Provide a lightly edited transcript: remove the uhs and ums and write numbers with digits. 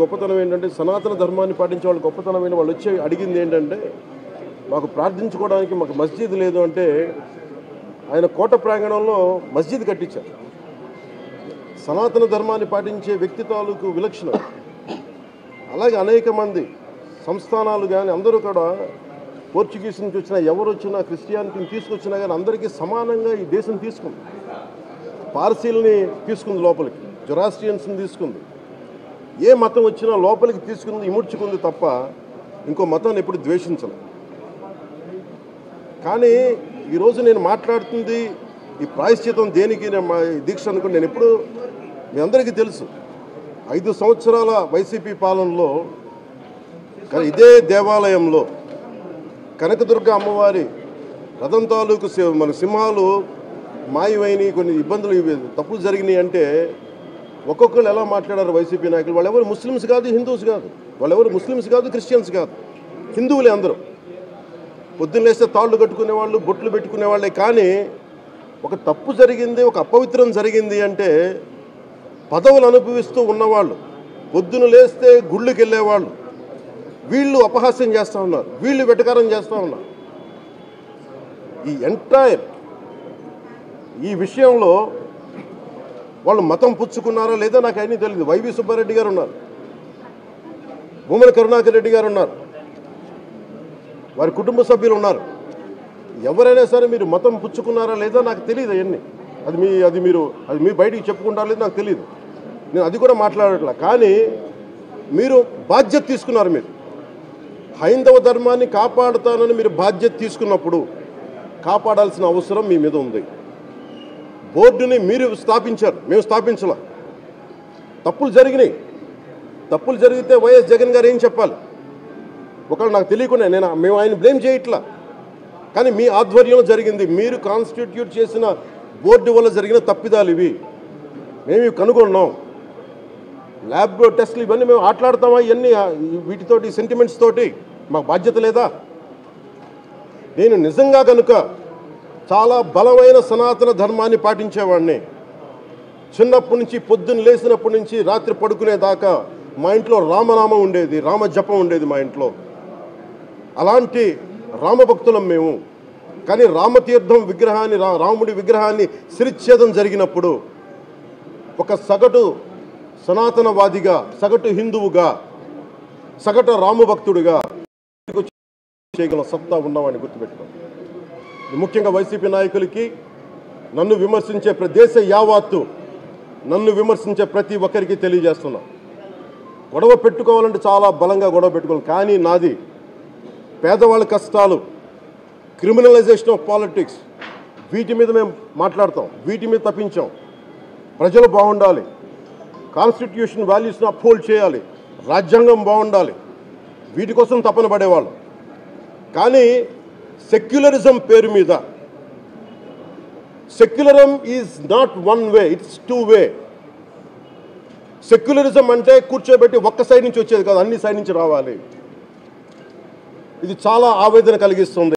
గొప్పతనం ఏంటంటే సనాతన ధర్మాన్ని పాటించే వాళ్ళు గొప్పతనమైన వాళ్ళు వచ్చి అడిగింది ఏంటంటే మాకు ప్రార్థించుకోవడానికి మాకు మస్జిద్ లేదు అంటే ఆయన కోట ప్రాంగణంలో మస్జిద్ కట్టించారు. సనాతన ధర్మాన్ని పాటించే వ్యక్తి తాలూకు విలక్షణం. అలాగే అనేక మంది సంస్థానాలు కానీ అందరూ కూడా పోర్చుగీస్ నుంచి వచ్చినా ఎవరు వచ్చినా క్రిస్టియానిటీని తీసుకొచ్చినా కానీ అందరికీ సమానంగా ఈ దేశం తీసుకుంది. పార్సీల్ని తీసుకుంది, లోపలికి జొరాస్ట్రియన్స్ని తీసుకుంది. ఏ మతం వచ్చినా లోపలికి తీసుకుంది, ఇముడ్చుకుంది తప్ప ఇంకో మతాన్ని ఎప్పుడు ద్వేషించలేదు. కానీ ఈరోజు నేను మాట్లాడుతుంది ఈ ప్రాయశ్చితం దేనికి దీక్ష అనుకుని నేను ఎప్పుడు మీ అందరికీ తెలుసు 5 సంవత్సరాల వైసీపీ పాలనలో ఇదే దేవాలయంలో కనకదుర్గ అమ్మవారి రథం తాలూకు మన సింహాలు మాయమైనవి, కొన్ని ఇబ్బందులు తప్పులు జరిగినాయి అంటే ఒక్కొక్కరు ఎలా మాట్లాడారు వైసీపీ నాయకులు. వాళ్ళెవరు ముస్లిమ్స్ కాదు, హిందూస్ కాదు, వాళ్ళెవరు ముస్లిమ్స్ కాదు, క్రిస్టియన్స్ కాదు, హిందువులే అందరూ. పొద్దున్న లేస్తే తాళ్ళు కట్టుకునేవాళ్ళు, బొట్లు పెట్టుకునేవాళ్ళే. కానీ ఒక తప్పు జరిగింది, ఒక అపవిత్రం జరిగింది అంటే పదవులు అనుభవిస్తూ ఉన్నవాళ్ళు, పొద్దున లేస్తే గుళ్ళకి వెళ్ళేవాళ్ళు, వీళ్ళు అపహాస్యం చేస్తూ ఉన్నారు, వీళ్ళు వెటకారం చేస్తూ ఉన్నారు. ఈ ఎంటైర్ ఈ విషయంలో వాళ్ళు మతం పుచ్చుకున్నారా లేదా నాకు అన్నీ తెలియదు. వైవి సుబ్బారెడ్డి గారు ఉన్నారు, భూమన కరుణాకర్ రెడ్డి గారు ఉన్నారు, వారి కుటుంబ సభ్యులు ఉన్నారు. ఎవరైనా సరే మీరు మతం పుచ్చుకున్నారా లేదా నాకు తెలియదు. అవన్నీ అది మీరు బయటికి చెప్పుకుంటారా లేదు నాకు తెలియదు. నేను అది కూడా మాట్లాడట్లా. కానీ మీరు బాధ్యత తీసుకున్నారు. మీరు హైందవ ధర్మాన్ని కాపాడుతానని మీరు బాధ్యత తీసుకున్నప్పుడు కాపాడాల్సిన అవసరం మీ మీద ఉంది. బోర్డుని మీరు స్థాపించారు, మేము స్థాపించలా. తప్పులు జరిగినాయి. తప్పులు జరిగితే వైఎస్ జగన్ గారు ఏం చెప్పాలి? ఒకవేళ నాకు తెలియకుండా మేము ఆయన బ్లేమ్ చేయట్లా. కానీ మీ ఆధ్వర్యంలో జరిగింది, మీరు కాన్స్టిట్యూట్ చేసిన బోర్డు వల్ల జరిగిన తప్పిదాలు ఇవి, మేము కనుగొన్నాం. ల్యాబ్ టెస్టులు ఇవన్నీ మేము ఆటలాడతామా? ఇవన్నీ వీటితోటి సెంటిమెంట్స్ తోటి మాకు బాధ్యత లేదా? నేను నిజంగా కనుక చాలా బలమైన సనాతన ధర్మాన్ని పాటించేవాడిని. చిన్నప్పటి నుంచి పొద్దున్న లేచినప్పటి నుంచి రాత్రి పడుకునేదాకా మా ఇంట్లో రామనామం ఉండేది, రామ జపం ఉండేది మా ఇంట్లో. అలాంటి రామభక్తులం మేము. కానీ రామతీర్థం విగ్రహాన్ని, రాముడి విగ్రహాన్ని శిరచ్ఛేదం జరిగినప్పుడు ఒక సగటు సనాతనవాదిగా, సగటు హిందువుగా, సగటు రామభక్తుడిగా చేయగల సత్తా ఉన్నవాడిని గుర్తుపెట్టుకోండి. ముఖ్యంగా వైసీపీ నాయకులకి, నన్ను విమర్శించే దేశ యావత్తు నన్ను విమర్శించే ప్రతి ఒక్కరికి తెలియజేస్తున్నా, గొడవ పెట్టుకోవాలంటే చాలా బలంగా గొడవ పెట్టుకోవాలి. కానీ నాది పేదవాళ్ళ కష్టాలు, క్రిమినలైజేషన్ ఆఫ్ పాలిటిక్స్, వీటి మీద మేము మాట్లాడతాం, వీటి మీద తప్పించాం. ప్రజలు బాగుండాలి, కాన్స్టిట్యూషన్ వాల్యూస్ని అప్హోల్డ్ చేయాలి, రాజ్యాంగం బాగుండాలి, వీటి కోసం తపన పడేవాళ్ళు. కానీ సెక్యులరిజం పేరు మీద, secularism is not one way, it's 2 way. Secularism అంటే కూర్చోబెట్టి ఒక్క సైడ్ నుంచి వచ్చేది కాదు, అన్ని సైడ్ నుంచి రావాలి. ఇది చాలా ఆవేదన కలిగిస్తుంది.